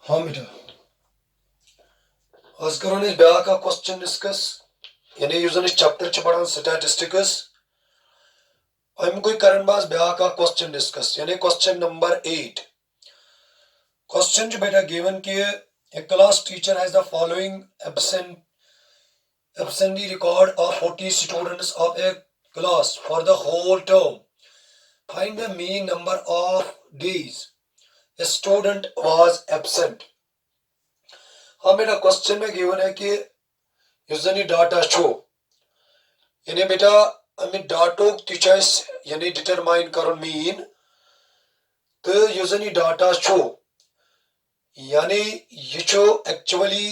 हाँ बेटा, आज करो ने ब्याह का क्वेश्चन डिस्कस यानी यूजन इस चैप्टर च पढ़ान स्टैटिस्टिक्स हम कोई करन बास ब्याह का क्वेश्चन डिस्कस यानी क्वेश्चन नंबर 8 क्वेश्चन जो बेटा गिवन कि a class teacher has the following absentee record of 40 students of a class for the whole term. Find the mean number of days a student was absent. हाँ बेटा question में given है कि यूजन data show यानी बेटा अमे ditto तिचाइस यानी determine करुन मीन तो यूजन डाटा शो यानी ये छो एक्चुअली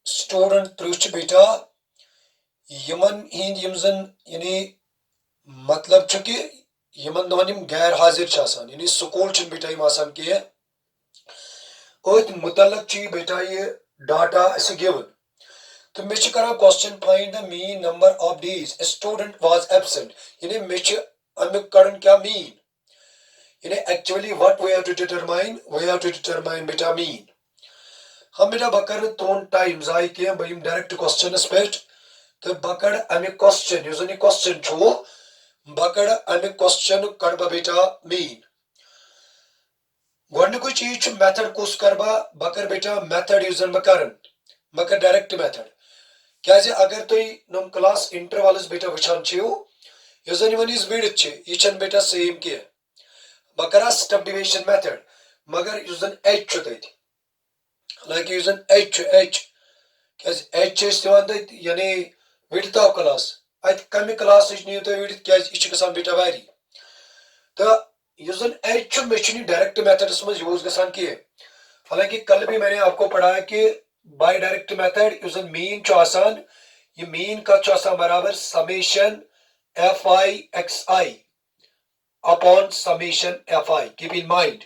स्टूडेंट त्रुच बेटा यमन हिंद यमजन यानी मतलब छु कि यमन दोन यम गैर हाजिर छ आसान यानी स्कूल छु बेटा यम आसान के ओत मुतल्लक छि बेटा ये डाटा ऐसे गिवन तो मे छु करा question find the mean number of days a student was absent यानी मे छु अमे करन क्या मीन यानी actually what we have to determine बेटा मीन हम बेटा बकर तोन टाइम जाय के बयम डायरेक्ट क्वेश्चन पेट तो बकर अमे क्वेश्चन यूजन क्वेश्चन छु बकर अमे क्वेश्चन करबा बेटा मीन गोडनको चीज छु मेथड कुस करबा बकर बेटा मेथड यूजन बकरन बकर डायरेक्ट मेथड क्या अगर तुम नम क्लास इंटरवल्स बेटा वचान छो यूजन वन इज विड्थ छ यचन बेटा सेम के बकरा स्टेप डिवीजन मेथड मगर यूजन एच छु तत हालांकि यूजन एच क्या एच इस्तेमाल यानी विड्थ ऑफ क्लास अत कम क्लास नियो तो विड्थ क्या गसान बेटा वारी तो यूजन एच मे डायरेक्ट मेथड्स में यूज गसान के हालांकि कल भी मैंने आपको पढ़ाया कि बाय डायरेक्ट मेथड यूजन मीन चो आसान ये मीन का चो आसान बराबर summation F I X I upon summation F I keep in mind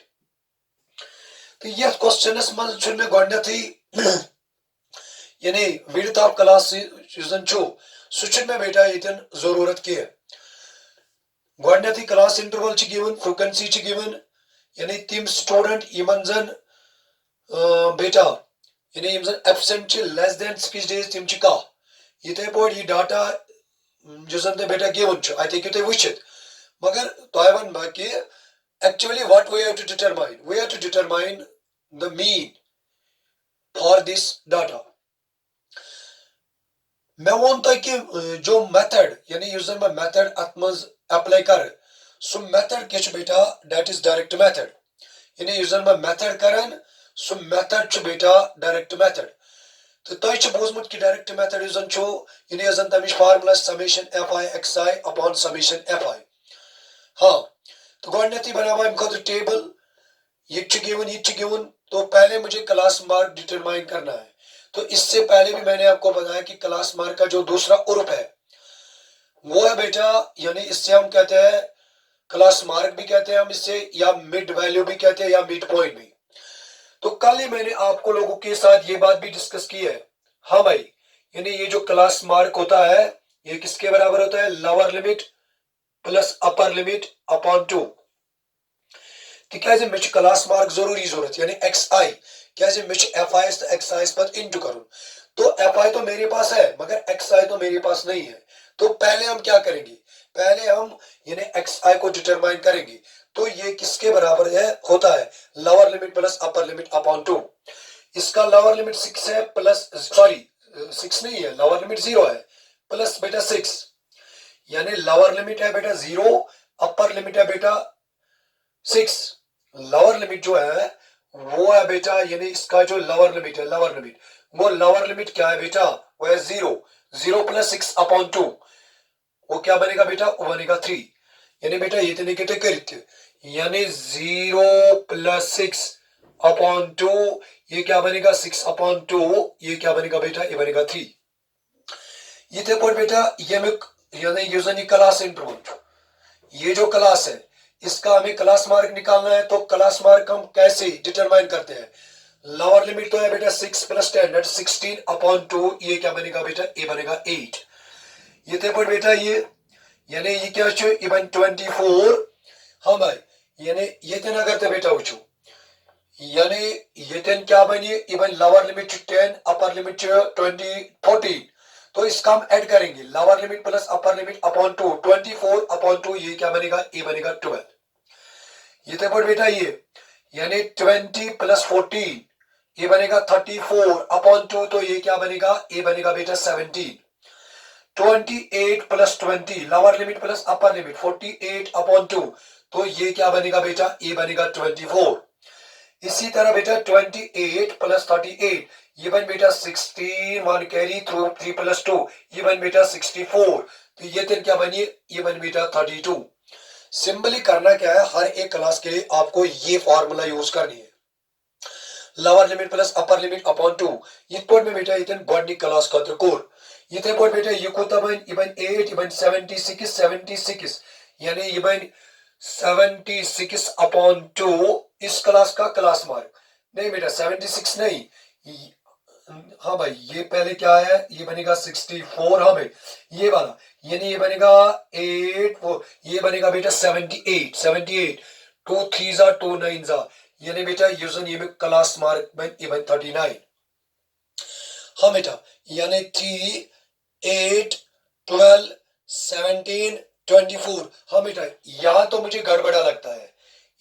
तो यह क्वेश्चनस मन छु मे गोडनथी यानी विड्थ ऑफ क्लास यूजन छु सुचन में बेटा इतन जरूरत के गोडनथी क्लास इंटरवल छु गिवन फ्रीक्वेंसी छु गिवन यानी तिम स्टूडेंट यमन जन बेटा यानी यमन एब्सेंट छु लेस देन 6 डेज तिम छु का इथे पोड ये डाटा जसन ते बेटा गिवन छु आई थिंक ते वुचित मगर तोयवन बाकी actually what we have to determine the mean for this data मैं वन तो कि जो मेथड यानी यूजर में मेथड अतमज अप्लाई कर सो मेथड के बेटा दैट इज डायरेक्ट मेथड यानी यूजर में मेथड करन सो मेथड छु बेटा डायरेक्ट मेथड तो तय छु बोजमुत कि डायरेक्ट मेथड यूजन छु यानी यूजन तमिश formula summation F I X I upon summation F I हां तो गोडनथी बनावा हम को टेबल ये छु गिवन तो पहले मुझे क्लास मार्क डिटरमाइन करना है तो इससे पहले भी मैंने आपको बताया कि क्लास मार्क का जो दूसरा उर्फ है वो है बेटा यानी इससे हम कहते हैं क्लास मार्क भी कहते हैं हम इससे या मिड वैल्यू भी कहते हैं या मिड पॉइंट भी तो कल ही मैंने आपको लोगों के साथ ये बात भी डिस्कस की है हाँ भाई यानी ये जो क्लास मार्क होता है ये किसके बराबर होता है lower limit plus upper limit upon 2 तिकाज मे क्लास मार्क जरूरत यानी एक्स आई क्या मे एफ आई एक्स आई पर इंटू करूं तो एफ आई तो मेरे पास है मगर एक्स आई तो मेरे पास नहीं है तो पहले हम क्या करेंगे पहले हम यानी एक्स आई को डिटरमाइन करेंगे तो ये किसके बराबर है होता है lower limit plus upper limit upon 2 इसका लोअर लिमिट 6 है प्लस सॉरी 6 नहीं है लोअर लिमिट 0 है प्लस बेटा 6 यानी लोअर लिमिट है बेटा 0 अपर लिमिट है बेटा 6 लोअर लिमिट जो है वो है बेटा यानी इसका जो लोअर लिमिट है वो लोअर लिमिट क्या है बेटा वो है 0 प्लस 6 अपॉन 2 वो क्या बनेगा बेटा वो बनेगा 3 यानी बेटा ये तो निकटे करते यानी 0 प्लस 6 अपॉन 2 ये क्या बनेगा 6 अपॉन 2 ये क्या बनेगा बेटा ये बनेगा 3 ये थे पर बेटा ये में यानी यूजर क्लास इंटरवल ये जो क्लास है इसका हमें क्लास मार्क निकालना है तो क्लास मार्क हम कैसे डिटरमाइन करते हैं लोअर लिमिट तो है बेटा 6 प्लस 10 दैट 16 अपॉन 2 ये क्या बनेगा बेटा ये बनेगा 8 ये थे पर बेटा ये यानी ये क्या छु इवन 24 हाँ भाई यानी ये थे ना करते बेटा उचो यानी ये 10 क्या बनी, even lower limit 10 upper limit 20 14, तो इसका हम ऐड करेंगे lower limit plus upper limit upon 2 24 upon 2, ये क्या बनेगा, ये बनेगा 12। ये देखो बेटा ये यानी 20 प्लस 14 ये बनेगा 34 अपॉन 2, तो ये क्या बनेगा, ये बनेगा बेटा 17। 28 plus 20 lower limit plus upper limit 48 upon 2, तो ये क्या बनेगा बेटा, ये बनेगा 24। इसी तरह बेटा 28 प्लस 38 ये बन बेटा 16, 1 कैरी थ्रू 3 प्लस 2 ये बन बेटा 64, तो ये दिन क्या बनी, ये बन बेटा 32। सिंपली करना क्या है, हर एक क्लास के लिए आपको ये फॉर्मूला यूज करनी है, lower limit plus upper limit upon 2 ये पॉइंट में बेटा ये गॉडनी क्लास का कोर ये पॉइंट बेटा ये को तब इवन 8 इवन 76 यानी इवन 76 अपॉन 2 इस क्लास का क्लास मार्क नहीं बेटा 76 नहीं, हाँ भाई ये पहले क्या है, ये बनेगा 64, हाँ भाई ये वाला यानी ये बनेगा 8 वो ये बनेगा बेटा 78 2 3 जा 2 9 जा यानी बेटा यूजन ये में क्लास मार्क में इवन 39, हाँ बेटा यानी 3 8 12 17 24, हाँ बेटा यहां तो मुझे गड़बड़ा लगता है,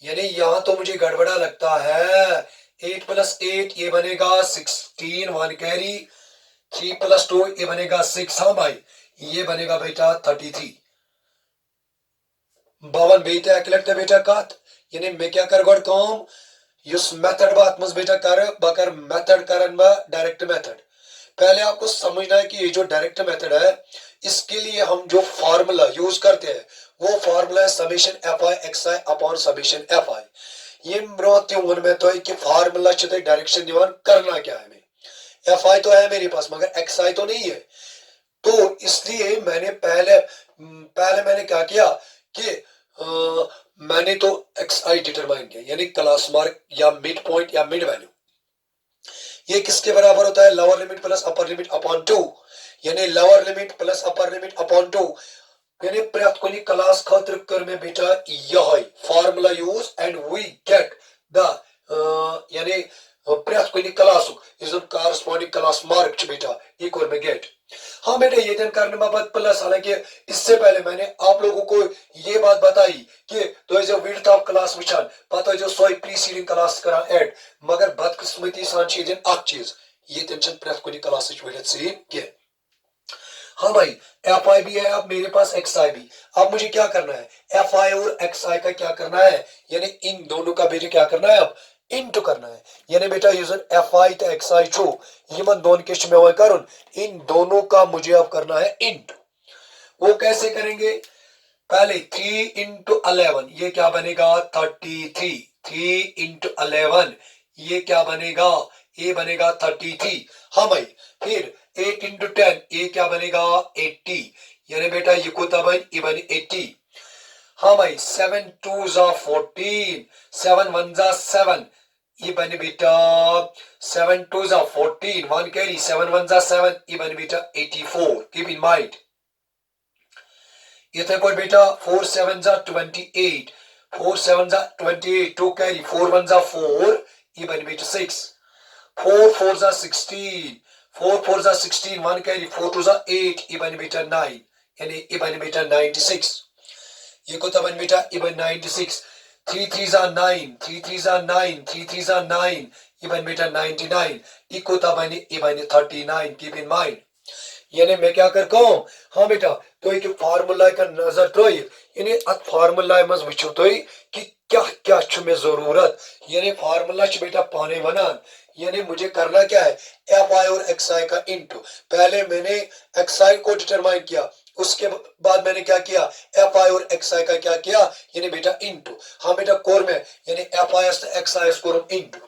यानी यहां तो मुझे गड़बड़ा लगता है 8 प्लस 8 ये बनेगा 16, 1 कैरी 3 प्लस 2 ये बनेगा 6, हाँ भाई ये बनेगा बेटा 33। 52 बेटा लगता बेटा कात यानी मैं क्या कर गड काम युस मेथड बात मस बेटा कर बकर मेथड करन बा डायरेक्ट मेथड। पहले आपको समझना है कि ये जो डायरेक्ट मेथड है इसके लिए हम जो फार्मूला यूज करते हैं वो फार्मूला है summation F I X I upon summation F आई। ये ब्रोत्यून में तो है कि फार्मूला चते डायरेक्शन दिवान करना क्या है, मैं एफ आई तो है मेरे पास मगर एक्स आई तो नहीं है, तो इसलिए मैंने पहले मैंने क्या किया कि मैंने तो एक्स आई डिटरमाइन किया यानी क्लास मार्क या मिड पॉइंट या मिड वैल्यू, ये किसके बराबर होता है, lower limit plus upper limit upon 2 यानी lower limit plus upper limit upon 2 यानी प्रैक्ट कोनी क्लास खातिर कर में बेटा यही formula use and we get the यानी प्रैक्ट कोनी class is the corresponding class mark बेटा इक्वल में गेट। हाँ बेटा ये दिन करने में बात प्लस, हालांकि इससे पहले मैंने आप लोगों को ये बात बताई कि तो जो विड्थ ऑफ क्लास विचान पता जो सोई प्रीसीडिंग क्लास करा ऐड मगर बदकिस्मती सान चीज अख चीज ये टेंशन प्रैक्ट कोनी क्लास विच से के। हाँ भाई एफ आई भी है, अब मेरे पास एक्स आई भी, अब मुझे क्या करना है एफ आई और एक्स आई का क्या करना है यानी इन दोनों का बेटे क्या करना है अब इनटू करना है, यानी बेटा यूजर एफ आई तो एक्स आई छो ये मन दोनों के में करुन इन दोनों का मुझे अब करना है इनटू। वो कैसे करेंगे, पहले 3 इंटू 11 ये क्या बनेगा 33, 3 इंटू 11 ये क्या बनेगा, ये बनेगा 33, हाँ भाई फिर 8 इंटू 10 ये क्या बनेगा 80 यानी बेटा ये को तब ये बने 80, हाँ भाई 7 2 जा 14 7 1 जा 7 ये बने बेटा 7 2 जा 14 1 कैरी 7 1 जा 7 ये बने बेटा 84, कीप इन माइंड। इथे पर बेटा 4 7 जा 28 4 7 जा 28 2 कैरी 4 1 जा 4 ये बने बेटा 6 4 4 जा 16 4 4 जा 16 1 कैरी 4 2 जा 8 ये बने बेटा 9 यानी ये बने बेटा 96, ये को तब बेटा ये बने 96 3 3 जा 9 3 3 जा 9 3 3 जा 9 ये बने बेटा 99 ये को तब ये बने 39, कीप इन माइंड। यानी मैं क्या करता हूँ, हाँ बेटा तो एक फार्मूला का नजर तो यानी अत फार्मूला मज वुचो तो कि क्या क्या में जरूरत यानी फार्मूला बेटा पाने बनान यानी मुझे करना क्या है एफ आई और एक्स आई का इनटू, पहले मैंने एक्स आई को डिटरमाइन किया उसके बाद मैंने क्या किया एफ आई और एक्स आई का क्या किया यानी बेटा इनटू, हाँ बेटा कोर में यानी एफ आई एक्स आई कोर इनटू।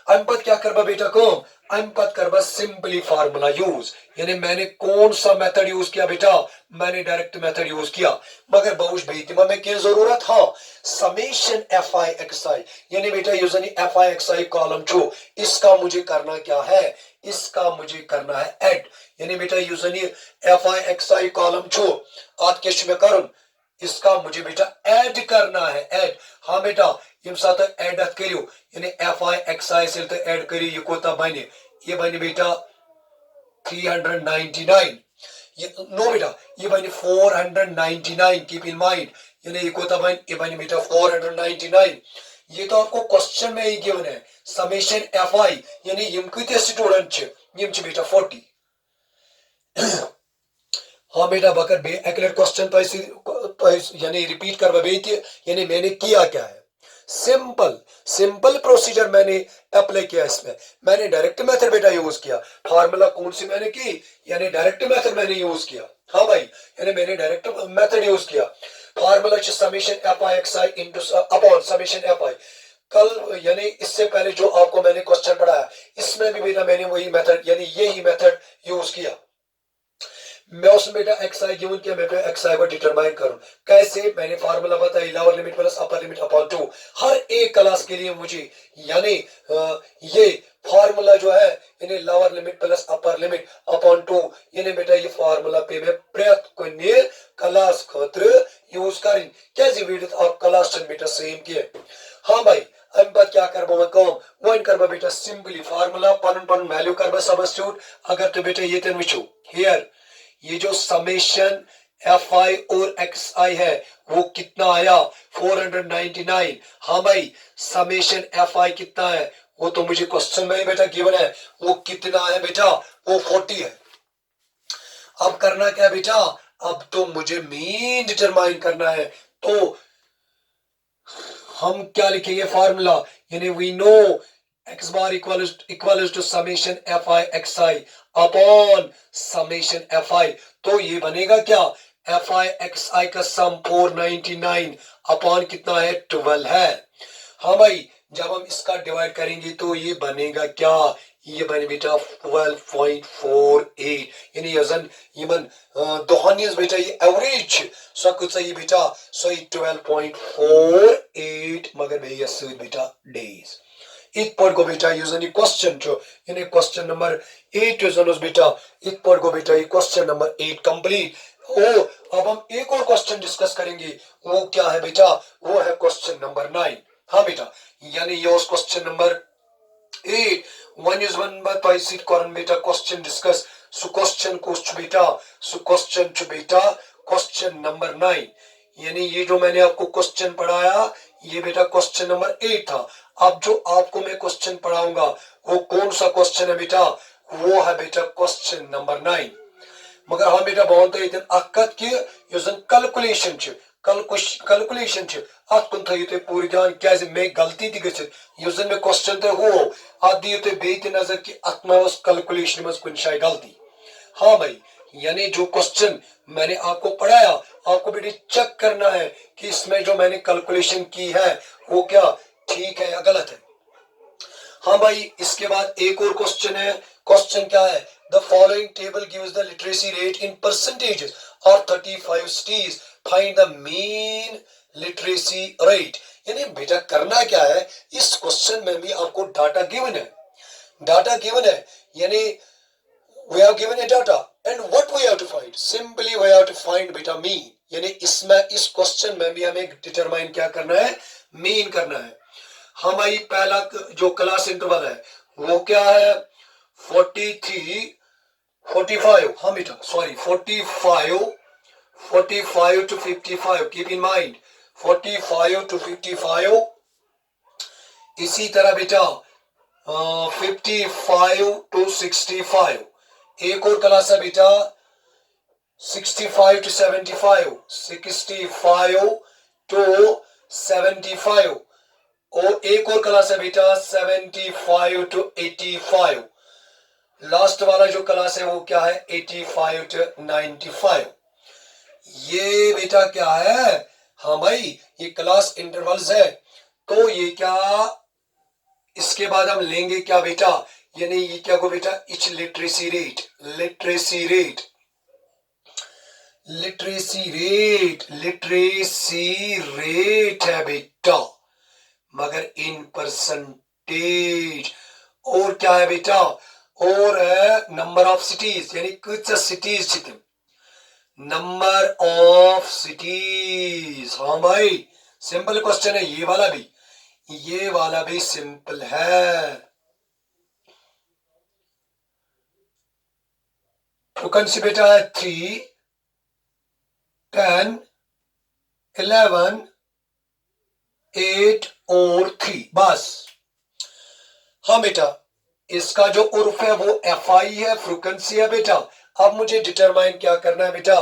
अनपद क्या करबा बेटा को अनपद करबा सिंपली फार्मूला यूज, यानी मैंने कौन सा मेथड यूज किया बेटा मैंने डायरेक्ट मेथड यूज किया मगर बहुश बेतिमा में क्या जरूरत, हाँ summation F I X I यानी बेटा यूजनी F I X I column छो इसका मुझे करना क्या है इसका मुझे करना है ऐड, यानी बेटा यूजनी F I X I column छो आज के में करूं इसका मुझे बेटा ऐड करना है, ऐड। हाँ बेटा यम साथ ऐड करियो यानी fi xi से तो ऐड करियो ये कोता बने, ये बने बेटा 399, ये नो बेटा ये बने 499, कीप इन माइंड यानी ये कोता बन, ये बने बेटा 499। ये तो आपको क्वेश्चन में ही गिवन है, समेशन fi यानी यम कितने स्टूडेंट छ, यम छ बेटा 40। हाँ बेटा बकर बे अगले क्वेश्चन तो यानी रिपीट करवा बेती यानी मैंने किया क्या है, सिंपल सिंपल प्रोसीजर मैंने अप्लाई किया इसमें। मैंने डायरेक्ट मेथड बेटा यूज किया, फार्मूला कौन सी मैंने की, यानी डायरेक्ट मेथड मैंने यूज किया। हाँ भाई यानी मैंने डायरेक्ट मेथड यूज किया। Formula summation fi xi into upon summation fi। कल यानी इससे पहले जो आपको मैंने क्वेश्चन पढ़ाया इसमें भी बेटा मैंने वही मेथड यानी यही मेथड यूज किया। मैं उसमें बेटा xi गिवन किया, मैं xi को डिटरमाइन करूं कैसे, मैंने फार्मूला बताया lower limit plus upper limit upon 2 हर एक क्लास के लिए मुझे, यानी ये फार्मूला जो है यानी lower limit plus upper limit upon 2 यानी बेटा ये फार्मूला पे मैं प्रयत्न करने क्लास खतर यूज करें क्या वीडियो आप क्लास बेटा सेम किए। हाँ भाई अम पत क्या कर कम वन कर बेटा सिंपली फार्मूला पन पन वैल्यू कर सब्स्टिट्यूट। अगर तो बेटा ये तेन वुचो हियर ये जो समेशन fi और xi है वो कितना आया 499। हाँ भाई समेशन fi कितना है वो तो मुझे क्वेश्चन में ही बेटा गिवन है, वो कितना है बेटा वो 40 है। अब करना क्या बेटा, अब तो मुझे मीन डिटरमाइन करना है, तो हम क्या लिखेंगे फार्मूला यानी we know x bar equal to summation fi xi upon summation fi। तो ये बनेगा क्या fi xi का सम 499 अपॉन कितना है 12 है। हाँ भाई जब हम इसका डिवाइड करेंगे तो ये बनेगा क्या, ये बने बेटा 12.48 यानी यजन यमन दोहनियस बेटा ये एवरेज सो कुछ ये बेटा सो 12.48 मगर बे ये बेटा डेज इत पर को बेटा यूजन ये क्वेश्चन जो यानी क्वेश्चन नंबर 8 यूजन उस बेटा इत पर को बेटा ये क्वेश्चन नंबर 8 कंप्लीट। ओ अब हम एक और क्वेश्चन डिस्कस करेंगे, वो क्या है बेटा, वो है क्वेश्चन नंबर 9। हाँ बेटा यानी ये उस question number 8 one is one बात तो इसी करन बेटा क्वेश्चन डिस्कस सो क्वेश्चन बेटा क्वेश्चन नंबर 9 यानी ये जो मैंने आपको क्वेश्चन पढ़ाया ये बेटा क्वेश्चन नंबर 8 था। अब जो आपको मैं क्वेश्चन पढ़ाऊंगा वो कौन सा क्वेश्चन है बेटा, वो है बेटा क्वेश्चन नंबर 9। मगर हाँ बेटा बहुत है अकत कि कैलकुलेशन कैलकुलेशन अत कुन थो तुम पूरी ध्यान क्या मे गलती ती गसित युस मे क्वेश्चन तो हो अत दियो तुम बे नजर कि अत मस कैलकुलेशन मज कुन शाय गलती। हाँ भाई यानी जो क्वेश्चन मैंने आपको पढ़ाया आपको बेटे चेक करना है कि इसमें जो मैंने कैलकुलेशन की है वो क्या ठीक है या गलत है। हाँ भाई इसके बाद एक और क्वेश्चन है, क्वेश्चन क्या है, the following table gives the literacy rate in percentages of 35 cities, find the mean literacy rate. यानी बेटा करना क्या है, इस क्वेश्चन में भी आपको डाटा गिवन है, डाटा गिवन है यानी we have given a data and what we have to find, simply we have to find beta mean। यानी इसमें इस क्वेश्चन में भी हमें डिटरमाइन क्या करना है, मीन करना है। हमारी पहला जो क्लास इंटरवल है वो क्या है 43 45, हाँ बेटा sorry 45 to 55, keep in mind 45 to 55। इसी तरह बेटा 55 to 65, एक और क्लास है बेटा 65 to 75, 65 to 75 और एक और क्लास है बेटा 75 to 85। लास्ट वाला जो क्लास है वो क्या है 85 to 95। ये बेटा क्या है, हाँ भाई ये क्लास इंटरवल्स है। तो ये क्या इसके बाद हम लेंगे क्या बेटा, यानी ये क्या को बेटा etch literacy rate, literacy rate है बेटा मगर इन परसेंटेज। और क्या है बेटा, और है नंबर ऑफ सिटीज यानी कुछ सिटीज नंबर ऑफ सिटीज। हाँ भाई, सिंपल क्वेश्चन है ये वाला भी सिंपल है। फ्रीक्वेंसी बेटा है 3, 10, 11, 8 और 3 बस। हाँ बेटा, इसका जो उर्फ है वो एफ आई है, फ्रीक्वेंसी है बेटा। अब मुझे डिटरमाइन क्या करना है बेटा,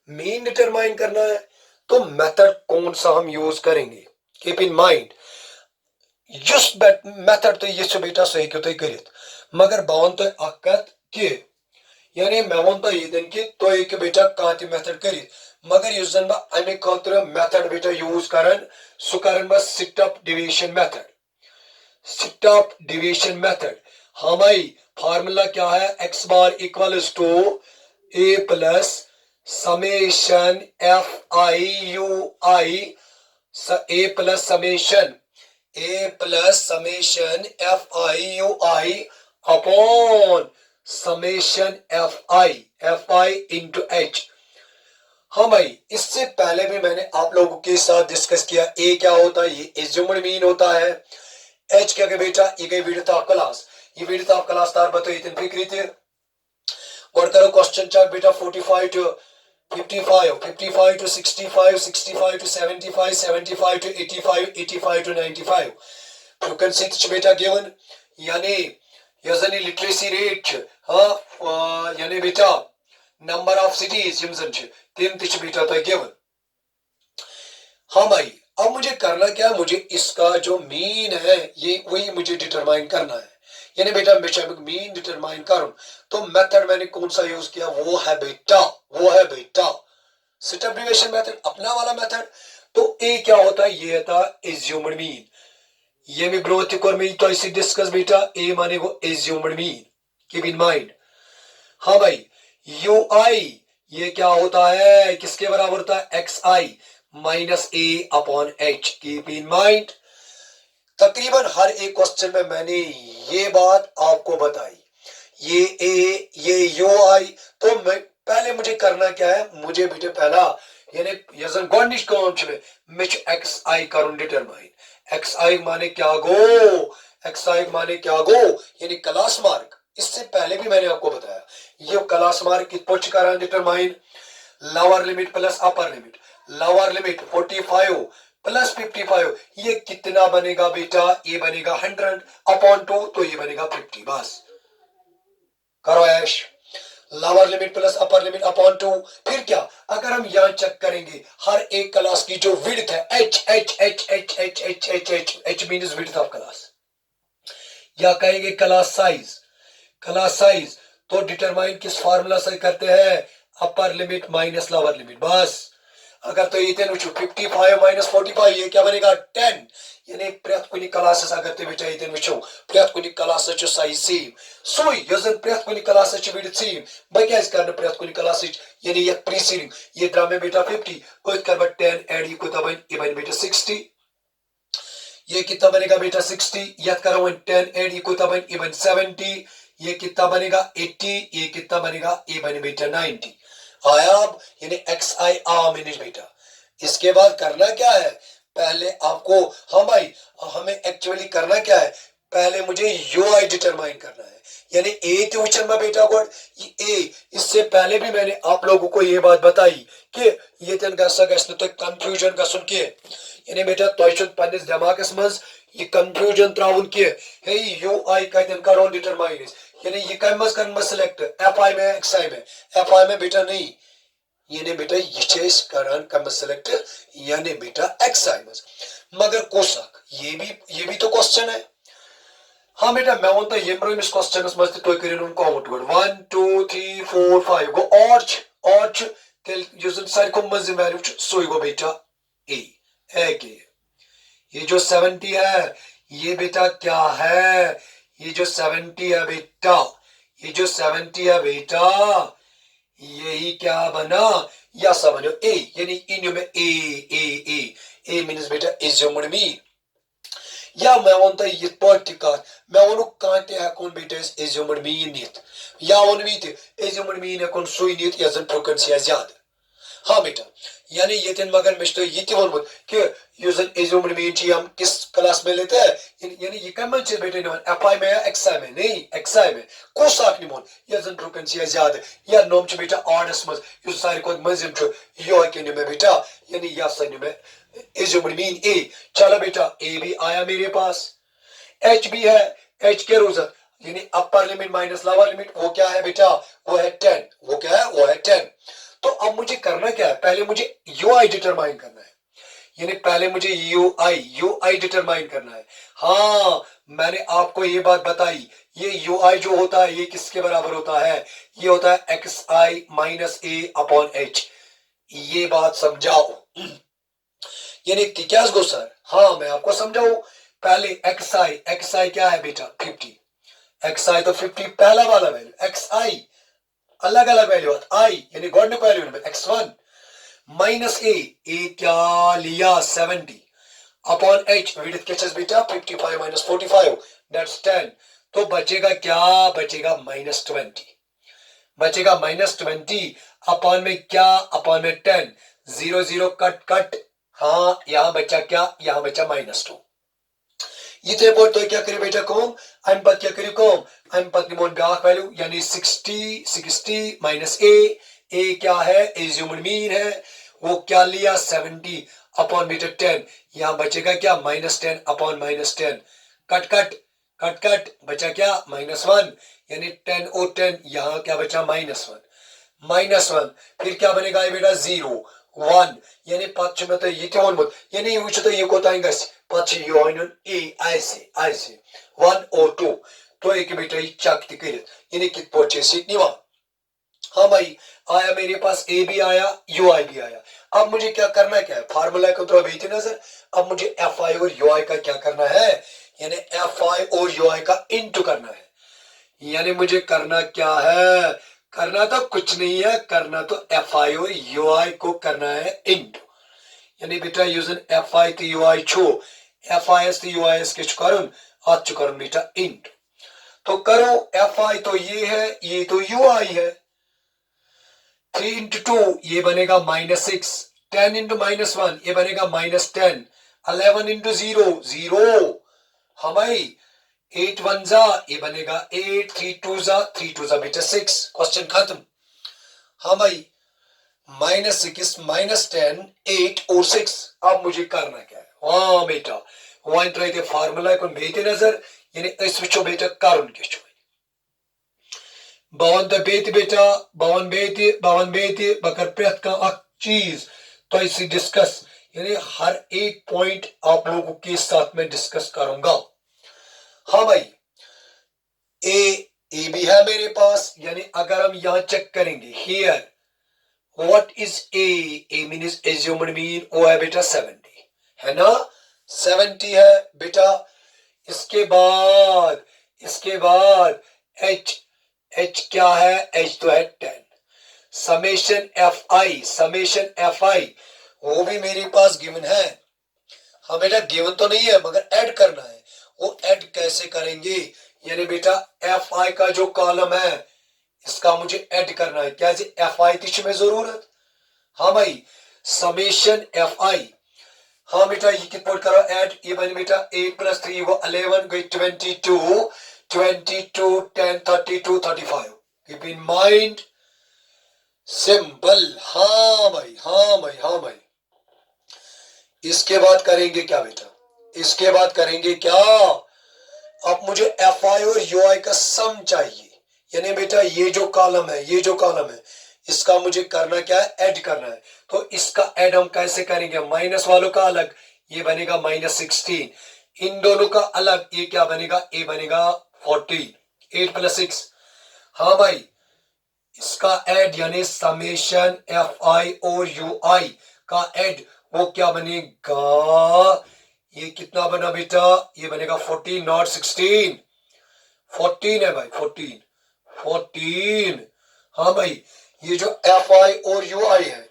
मीन डिटरमाइन करना है। तो मेथड कौन सा हम यूज करेंगे, keep in mind use method तो ये बेटा सही क्यों करित मगर बवन तो अकत के यानी मैं वन तो ये दिन कि तो एक बेटा कांति मेथड करित मगर युस जन बा अमे खतर मेथड बेटा यूज करन सु करन बस stop division method. Stop division method, हाँ भाई, फार्मूला क्या है, X bar equals to A plus summation F I U I, A plus summation F I U I upon summation F I into H. हाँ भाई, इससे पहले भी मैंने आप लोगों के साथ डिस्कस किया ए क्या होता है, ये एज्यूम्ड मीन होता है। एच क्या के बेटा, ये गई विड्थ ऑफ क्लास, ये विड्थ ऑफ क्लास तार बताइए इतनी फिक्री थे। और करो क्वेश्चन चार्ट बेटा 45 to 55, 55 to 65, 65 to 75, 75 to 85, 85 to 95। Frequency बेटा गिवन यानी यजनी लिटरेसी रेट, हाँ यानी बेटा नंबर ऑफ सिटीज यम जन तिम तिच बेटा तो गिवन। हाँ भाई, अब मुझे करना क्या है, मुझे इसका जो मीन है ये वही मुझे डिटरमाइन करना है। यानी बेटा मीन डिटरमाइन करूं तो मेथड मैंने कौन सा यूज किया, वो है बेटा स्टॉप डिवीजन मेथड, अपना वाला मेथड। तो ए क्या होता है, ये था एज्यूम्ड मीन। ये भी ग्रोथ और में तो इसे डिस्कस बेटा, ए माने वो assumed mean, keep in mind. हाँ भाई, यू आई ये क्या होता है, किसके बराबर होता है, x I minus A upon H, keep in mind. तकरीबन हर एक क्वेश्चन में मैंने ये बात आपको बताई, ये ए ये यू आई। तो मैं पहले मुझे करना क्या है, मुझे बेटे पहला यानी यजन गोनिश कौन में मिच एक्स आई करूं डिटरमाइन। एक्स आई माने क्या गो, एक्स आई माने क्या गो यानी क्लास मार्क। इससे पहले भी मैंने आपको बताया ये क्लास मार्क कित पोच करा determine, lower limit plus upper limit. Lower limit 45 plus 55 ये कितना बनेगा बेटा, ये बनेगा 100 अपॉन 2 तो ये बनेगा 50 बस। करो ऐश, lower limit plus upper limit upon 2। फिर क्या, अगर हम यहां चेक करेंगे हर एक क्लास की जो विड्थ है H H H H H H H H H means width of class, या कहेंगे क्लास साइज तो डिटरमाइन किस फार्मूला से करते हैं, upper limit minus lower limit बस। अगर तो ये 55 माइनस 45 ये क्या बनेगा 10 यानी प्रत कुनी क्लासेस अगर ते बेटा ये वचो प्रत कुनी क्लास छ साइज सेम सोई यजन प्रत कुनी क्लास छ विड्थ सेम बाय क्या इस कारण प्रत कुनी क्लास यानी ये प्रीसीडिंग ये द्रा में बेटा 50 और कर 10 ऐड ये को बन ये बन बेटा 60, ये कितना बनेगा बेटा 60, याद करो 10 ऐड ये को बन ये बन 70, ये कितना बनेगा 80, ये कितना बनेगा ये बने बेटा 90 आया। अब यानी एक्स आई आ मिनट बेटा। इसके बाद करना क्या है, पहले आपको, हाँ भाई हमें एक्चुअली करना क्या है, पहले मुझे यू आई डिटरमाइन करना है यानी ए ट्यूशन में बेटा गोड ए। इससे पहले भी मैंने आप लोगों को ये बात बताई कि ये तन गस तो कंफ्यूजन का सुन के यानी बेटा तो पन्निस दिमागस मज ये कंफ्यूजन त्राउन के हे यू आई कतन करो डिटरमाइन यानी ये कम मज कर सिलेक्ट एफ आई में एक्स आई में, एफ आई में बेटा नहीं यानी बेटा ये करन कम सिलेक्ट यानी बेटा एक्स आई मज मगर कोसक ये भी तो क्वेश्चन है। हाँ बेटा मैं वनता यमरो इस क्वेश्चन मज तो करिन काउंट गो 1 2 3 4 5 गो ऑर्च तेल युजन सारी को मज वैल्यू सोई गो बेटा ए है के। ये जो 70 है ये बेटा क्या है, ये जो 70 है बेटा, ये जो 70 है बेटा यही क्या बना या समझो ए यानी इन में ए मींस बेटा एज्यूम्ड मीन या मैं वनता ये पर्टिकुलर मैं वनु कांटे हकन बेटा एज्यूम्ड मीन नित या वन वीत एज्यूम्ड मीन हकन सुई नित या जन फ्रीक्वेंसी ज्यादा हाँ बेटा, यानी ये मगर मैं तो ये वोनमुत कि युस एज्यूम्ड मीन हम किस क्लास में लेते हैं, यानी ये कम चीज बेटा निवन एफआई में या एक्सआई में, नहीं एक्सआई में कोस आख निमोन या जन फ्रीक्वेंसी है ज्यादा या नोम च बेटा ऑर्डर्स मज युस सारी को मजिम च यो के में बेटा, यानी या सनी में एज्यूम्ड मीन ए। चलो बेटा ए भी आया मेरे पास, एच भी है, एच के रोजर यानी upper limit minus lower limit, वो क्या है बेटा, वो है 10, वो क्या है, वो है 10। तो अब मुझे करना क्या है, पहले मुझे यूआई डिटरमाइन करना है, यानी पहले मुझे यूआई डिटरमाइन करना है। हाँ मैंने आपको ये बात बताई, ये यूआई जो होता है ये किसके बराबर होता है, ये होता है एक्स आई माइनस ए अपॉन एच। ये बात समझाओ, यानी क्या गो सर, हाँ मैं आपको समझाऊ। पहले एक्स आई क्या है बेटा 50, एक्स आई तो 50 पहला वाला वैल्यू, एक्स आई अलग अलग वैल्यू आई यानी गॉड वैल्यू में x1 माइनस ए क्या लिया 70 अपॉन एच विड्थ क्या बेटा 55 माइनस 45 दैट्स 10। तो बचेगा क्या, बचेगा -20, बचेगा -20 अपॉन में क्या, अपॉन में 10, 0 0 कट कट, हाँ यहां बचा क्या, यहां बचा -2। ये बोर्ड तो क्या करी बेटा कौन, अम पत क्या करी कौन, अम पत निमोन ब्याख वैल्यू यानी 60 माइनस ए क्या है, एज्यूम्ड मीन है, वो क्या लिया 70 अपॉन बेटा 10, यहां बचेगा क्या -10 upon -10, cut cut cut cut बचा क्या -1, यानी 10 और 10 यहां क्या बचा -1, फिर क्या बनेगा ये बेटा 0 1, यानी पत में तो ये वोनमुत यानी वो तो ये कोताई गस पत योइन ए ऐसे 1 और 2 तो एक बेटा ये चक कर, यानी कित पोचे सीख निवा। हाँ भाई आया मेरे पास ए भी आया यूआई भी आया। अब मुझे क्या करना, क्या है फार्मूला को तो अभी थी नजर, अब मुझे एफ आई और यूआई का क्या करना है, यानी एफ आई और यूआई का इंटू करना है। यानी मुझे करना क्या है, करना तो कुछ नहीं है, करना तो एफ आई और यूआई को करना है इंटू, यानी बेटा यूजन एफ आई तो यूआई छो एफ आई एस तो यूआई एस के करुन आज करुन बेटा इंटू। तो करो एफ आई तो ये है, ये तो यूआई है, 3 इंटू 2 ये बनेगा -6, 10 इंटू -1 ये बनेगा -10, 11 इंटू 0 0, हमारी 8 1 जा ये बनेगा 8, 3 2 जा बेटा 6, क्वेश्चन खत्म। हाँ भाई -6 -10 8 और 6, अब मुझे करना क्या है, हाँ बेटा वन ट्राई फार्मूला को बेते नजर, यानी इस विचो बेटा कारण क्या बवन तो बेत बेटा बवन बेत बकर प्रत का चीज तो इसे डिस्कस, यानी हर एक पॉइंट आप लोगों के साथ में डिस्कस करूंगा। हाँ भाई ए भी है मेरे पास, यानी अगर हम यहां चेक करेंगे here what is a mean assumed mean वो है बेटा 70 है ना, 70 है बेटा। इसके बाद एच क्या है, एच तो है 10, समेशन एफ आई वो भी मेरे पास गिवन है। हाँ बेटा गिवन तो नहीं है मगर ऐड करना है, वो ऐड कैसे करेंगे, यानी बेटा एफ आई का जो कॉलम है इसका मुझे ऐड करना है, क्या एफ आई तिश में जरूरत। हाँ भाई समेशन एफ आई, हाँ बेटा ये कितना करो ऐड, ये बने बेटा 8 + 3 वो 11 गई 22 10 32 35, कीप इन माइंड सिंपल। हाँ भाई इसके बाद करेंगे क्या बेटा, इसके बाद करेंगे क्या, अब मुझे एफ आई और यू आई का सम चाहिए, यानी बेटा ये जो कॉलम है इसका मुझे करना क्या है, ऐड करना है। तो इसका ऐड हम कैसे करेंगे, माइनस वालों का अलग ये बनेगा -16, इन दोनों का अलग ये क्या बनेगा, ए बनेगा 14, 8 + 6। हाँ भाई इसका ऐड यानी समेशन एफ आई और यू आई का ऐड वो क्या बनेगा, ये कितना बना बेटा, ये बनेगा 14 नॉट 16, 14 है भाई 14। हाँ भाई ये जो एफ आई और यू आई है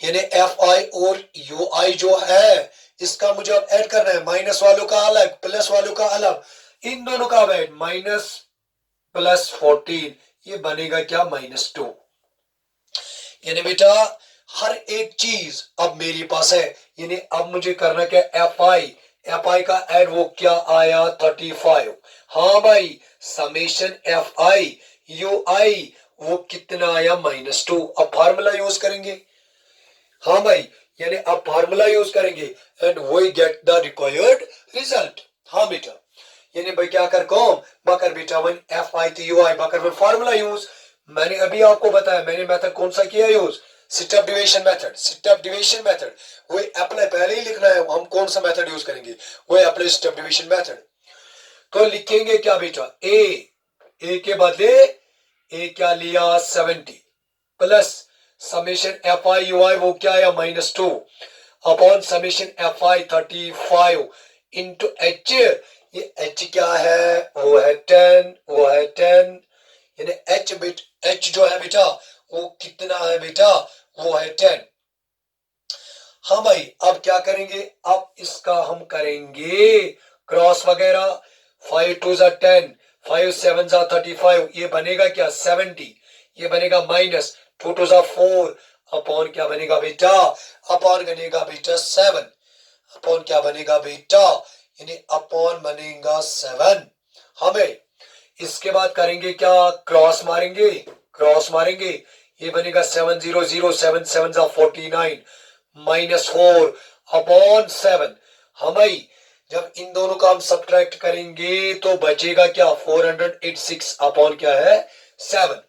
यानी एफ आई और यू आई जो है इसका मुझे अब ऐड करना है, माइनस वालों का अलग प्लस वालों का अलग, इन दोनों का ऐड -+14 ये बनेगा क्या -2। यानी बेटा हर एक चीज अब मेरे पास है, यानी अब मुझे करना क्या, एफ आई का एड वो क्या आया 35। हाँ भाई, summation F I U I वो कितना आया -2। अब फार्मूला यूज करेंगे। हाँ भाई, यानी अब फार्मूला यूज करेंगे and we get the required result. हाँ बेटा, यानी भाई क्या कर कौन बकर बेटा one F I T U I बकर में फार्मूला यूज। मैंने अभी आपको बताया, मैंने मेथड कौन सा किया use, step division method. Step division method वो अप्लाई पहले ही लिखना है, हम कौन सा मेथड यूज करेंगे, वो अप्लाई स्टेप डिवीजन मेथड। तो लिखेंगे क्या बेटा, ए के बदले ए क्या लिया 70 plus summation F I U I वो क्या आया -2 upon summation F I 35 into H. ये एच क्या है, वो है 10, वो है 10, यानी एच बिट एच जो है बेटा वो कितना है बेटा, वो है 10। हाँ भाई, अब क्या करेंगे, अब इसका हम करेंगे क्रॉस वगैरह। 5 2 10, 5 7 35, ये बनेगा क्या 70, ये बनेगा -2 2 4 अपॉन क्या बनेगा बेटा, अपॉन बनेगा बेटा 7, अपॉन क्या बनेगा बेटा, यानी अपॉन बनेगा 7। हमें इसके बाद करेंगे क्या, क्रॉस मारेंगे, क्रॉस मारेंगे, ये बनेगा 7 0 0 7 7 49 -4 अपॉन 7। हम भाई जब इन दोनों का हम सब्ट्रैक्ट करेंगे तो बचेगा क्या 486 अपॉन क्या है 7।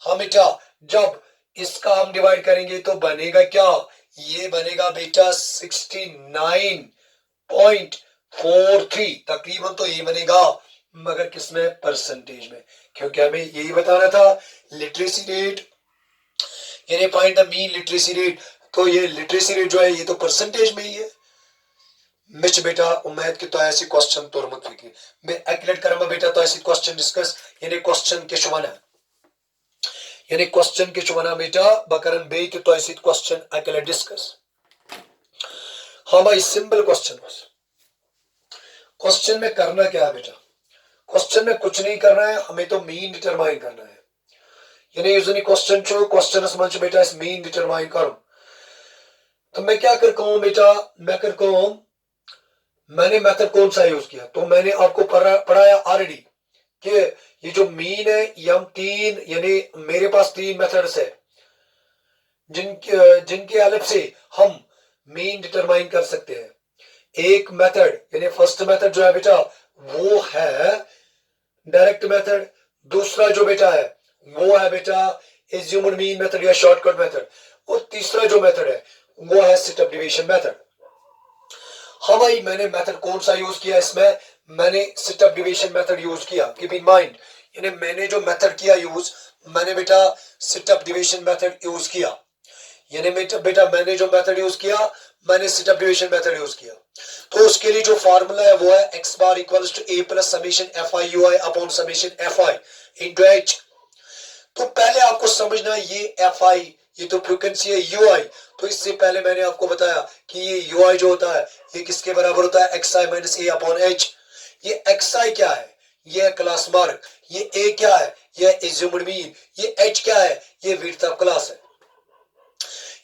हम बेटा जब इसका हम डिवाइड करेंगे तो बनेगा क्या, ये बनेगा बेटा 69.43 तकरीबन, तो ये बनेगा मगर किसमें, परसेंटेज में, क्योंकि हमें यही बताना था लिटरेसी रेट, यानी find the mean literacy rate. तो ये लिटरेसी रेट जो है ये तो परसेंटेज में ही है। मिच बेटा उम्मीद की तो ऐसी क्वेश्चन तौर मत फिक्र मैं एक्लेट करूंगा बेटा, तो ऐसी क्वेश्चन डिस्कस यानी क्वेश्चन के शुमाना, यानी क्वेश्चन के शुमाना बेटा बकरन बे तो ऐसी क्वेश्चन एक्लेट डिस्कस। हाँ भाई, सिंपल क्वेश्चन बस। क्वेश्चन में करना क्या है बेटा, क्वेश्चन में कुछ नहीं करना है, हमें तो मीन डिटरमाइन करना है। यानी यूजुअली क्वेश्चन छो क्वेश्चन मंच बेटा इस मीन डिटरमाइन करो। तो मैं क्या कर कहूं बेटा, मैं कर कहूं मैंने मेथड कौन सा यूज किया, तो मैंने आपको पढ़ाया ऑलरेडी कि ये जो मीन है ये हम तीन, यानी मेरे पास तीन मेथड्स है जिनके हेल्प से हम मीन डिटरमाइन कर सकते हैं। एक मेथड यानी फर्स्ट मेथड जो है बेटा वो है डायरेक्ट मेथड, दूसरा जो बेटा है वो है बेटा एज्यूम्ड मीन मेथड या शॉर्टकट मेथड, और तीसरा जो मेथड है वो है स्टेप डिवीजन मेथड। हाँ भाई, मैंने मेथड कौन सा यूज किया इसमें, मैंने स्टेप डिवीजन मेथड यूज किया। कीप इन माइंड, यानी मैंने जो मेथड किया यूज, मैंने बेटा स्टेप डिवीजन मेथड यूज किया, यानी बेटा मैंने जो मेथड यूज किया मैंने स्टेप डिवीजन मेथड यूज किया। तो उसके लिए जो फार्मूला है वो है x bar equals to a plus summation F I U I upon summation F I into H. तो पहले आपको समझना ये एफ आई ये तो फ्रीक्वेंसी है यू आई, तो इससे पहले मैंने आपको बताया कि ये यू आई जो होता है ये किसके बराबर होता है, एक्स आई माइनस ए अपॉन एच। ये एक्स आई क्या है, ये है क्लास मार्क, ये ए क्या है, ये एज्यूम्ड मीन, ये एच क्या है, ये विड्थ ऑफ क्लास है।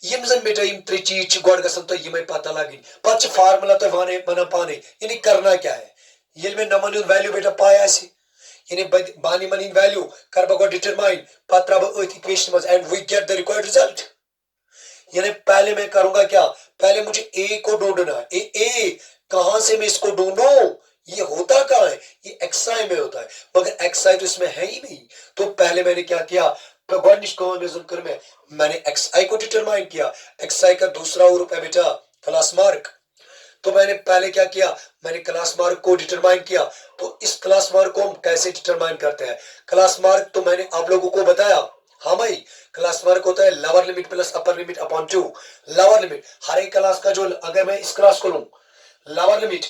यम जन बेटा यम त्रे चीज गोड गसन तो यम पता लगी पच फार्मूला तो वाने बना पाने, यानी करना क्या है, ये में नमन वैल्यू बेटा पाया ऐसे, यानी बानी मनी वैल्यू कर बगो डिटरमाइन पत्रा बो इक्वेशन मज and we get the required result. यानी पहले मैं करूंगा क्या, पहले मुझे ए को ढूंढना है, ए कहां से मैं इसको ढूंढूं, ये होता कहां है, ये एक्सआई में होता है, मगर एक्सआई तो इसमें है ही नहीं। तो पहले मैंने क्या किया, में मैंने एक्स आई को डिटरमाइन किया, एक्स आई का दूसरा रूप है बेटा क्लास मार्क। तो मैंने पहले क्या किया, मैंने क्लास मार्क को डिटरमाइन किया। तो इस क्लास मार्क को हम कैसे डिटरमाइन करते हैं, क्लास मार्क तो मैंने आप लोगों को बताया। हाँ भाई, क्लास मार्क होता है lower limit plus upper limit upon 2। Lower limit हर एक क्लास का जो, अगर मैं इस क्लास को लूं lower limit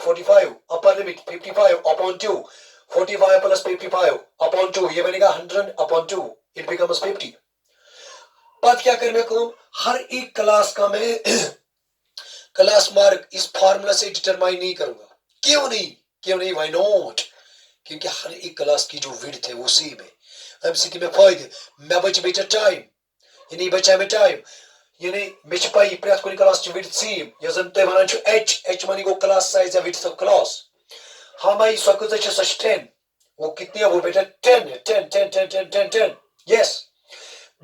45 upper limit 55 upon 2, 45 plus 55 upon 2 ये बनेगा 100 अपॉन 2, इट बिकम्स 50। बात क्या करें, मैं कहूं हर एक क्लास का मैं क्लास मार्क इस फार्मूला से डिटरमाइन नहीं करूंगा। क्यों नहीं, क्यों नहीं, व्हाई नॉट, क्योंकि हर एक क्लास की जो विड्थ है वो सेम है। एमसीक्यू में फायदे मैं बच बेटा टाइम, यानी बचा में टाइम यानी मेच पाई प्रैथ कुन क्लास विथ सीम यजन तो वनान छु h मानी गो क्लास साइज या विथ ऑफ क्लास हमारी सकुत छ सच 10 वो कितनी है वो बेटा 10 है 10 10 10 10 10 10 यस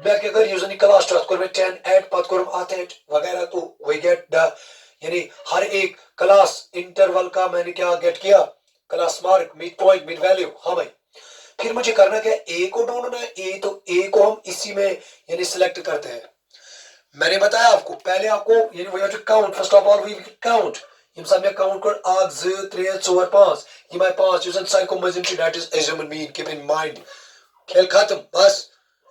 मैं क्या कर यूजन क्लास टू कर में 10 ऐड पत कर आते हैं वगैरह तो वी गेट द यानी हर एक क्लास इंटरवल का मैंने क्या गेट किया class mark mid point mid value हाँ भाई फिर मुझे करना क्या ए को ढूंढना है ए तो ए को हम इसी में यानी सिलेक्ट करते हैं मैंने बताया आपको पहले आपको यानी we have to count first of all we count यम सब में काउंट कर 1 2 3 4 5 ये मैं 5 यूजन साइड को मजिन to that is assume mean keep in mind खेल खत्म बस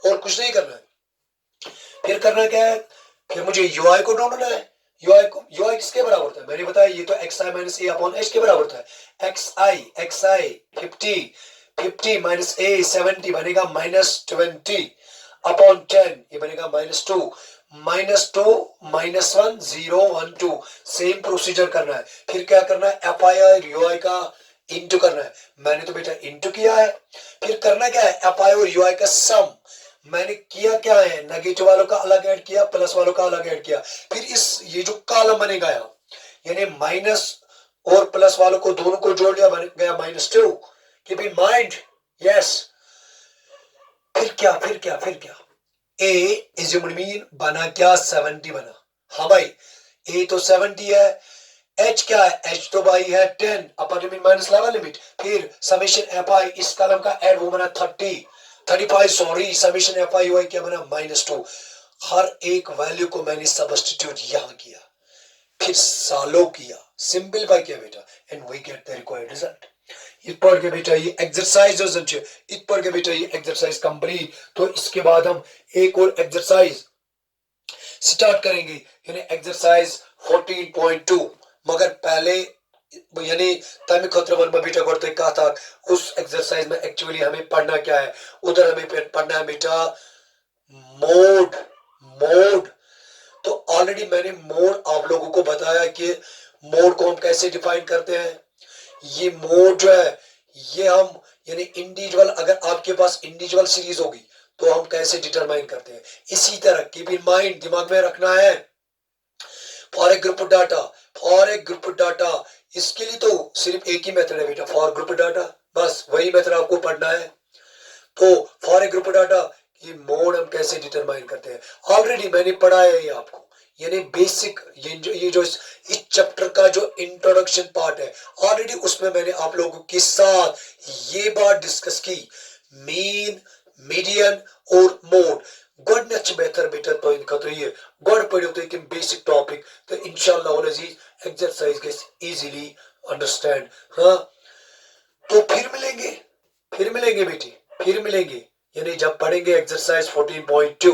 और कुछ नहीं करना है फिर करना क्या है फिर मुझे यूआई को ढूंढना है यूआई किसके बराबर होता है मैंने बताया ये तो xi minus a upon h के बराबर होता है xi 50 माइनस a 70 बनेगा -20 अपॉन 10 ये बनेगा -2 -1 0 1 2 सेम प्रोसीजर करना है फिर क्या करना है fi और ui का इंटू करना है मैंने तो बेटा इंटू किया है फिर करना क्या है fi और ui का सम मैंने किया क्या है नेगेटिव वालों का अलग ऐड किया प्लस वालों का अलग ऐड किया फिर इस ये जो कॉलम बनेगा यानी माइनस और प्लस वालों को दोनों को जोड़ दिया बन गया -2 कीप इन माइंड यस फिर क्या ए एज्यूम्ड मीन बना क्या 70 बना हाँ भाई ए तो 70 है h क्या है h तो भाई है 10 upper limit minus lower limit फिर समेशन fi इस कॉलम का ऐड वो बना 35 सॉरी समेशन fi ui क्या बना -2 हर एक वैल्यू को मैंने सब्स्टिट्यूट यहां किया फिर सालों किया सिंपलीफाई किया बेटा and we get the required result इत पढ़ के बेटा ये एक्सरसाइज इत पढ़ के बेटा ये एक्सरसाइज कंप्लीट तो इसके बाद हम एक और एक्सरसाइज स्टार्ट करेंगे यानी एक्सरसाइज 14.2 मगर पहले यानी तमी खतरवन में बेटा करते कहा था उस एक्सरसाइज में एक्चुअली हमें पढ़ना क्या है उधर हमें पढ़ना है बेटा मोड तो ऑलरेडी मैंने मोड आप लोगों को बताया कि मोड को हम कैसे डिफाइन करते हैं ये मोड जो है ये हम यानी इंडिविजुअल अगर आपके पास इंडिविजुअल सीरीज होगी तो हम कैसे डिटरमाइन करते हैं इसी तरह कीप इन माइंड दिमाग में रखना है फॉर ए ग्रुप डाटा इसके लिए तो सिर्फ एक ही मेथड है बेटा फॉर ग्रुप डाटा बस वही मेथड आपको पढ़ना है तो फॉर ए ग्रुप डाटा ये मोड हम कैसे डिटरमाइन करते हैं ऑलरेडी मैंने पढ़ा है ये आपको यानी बेसिक ये जो इस चैप्टर का जो इंट्रोडक्शन पार्ट है ऑलरेडी उसमें मैंने आप लोगों के साथ ये बात डिस्कस की मीन मीडियन और मोड गोडनेच बेहतर बेटा तो इन खतरे ये गोड पढ़ियो तो एक बेसिक टॉपिक तो इंशाल्लाह और अजीज एक्सरसाइज के इजीली अंडरस्टैंड हाँ तो फिर मिलेंगे बेटी फिर मिलेंगे यानी जब पढ़ेंगे एक्सरसाइज 14.2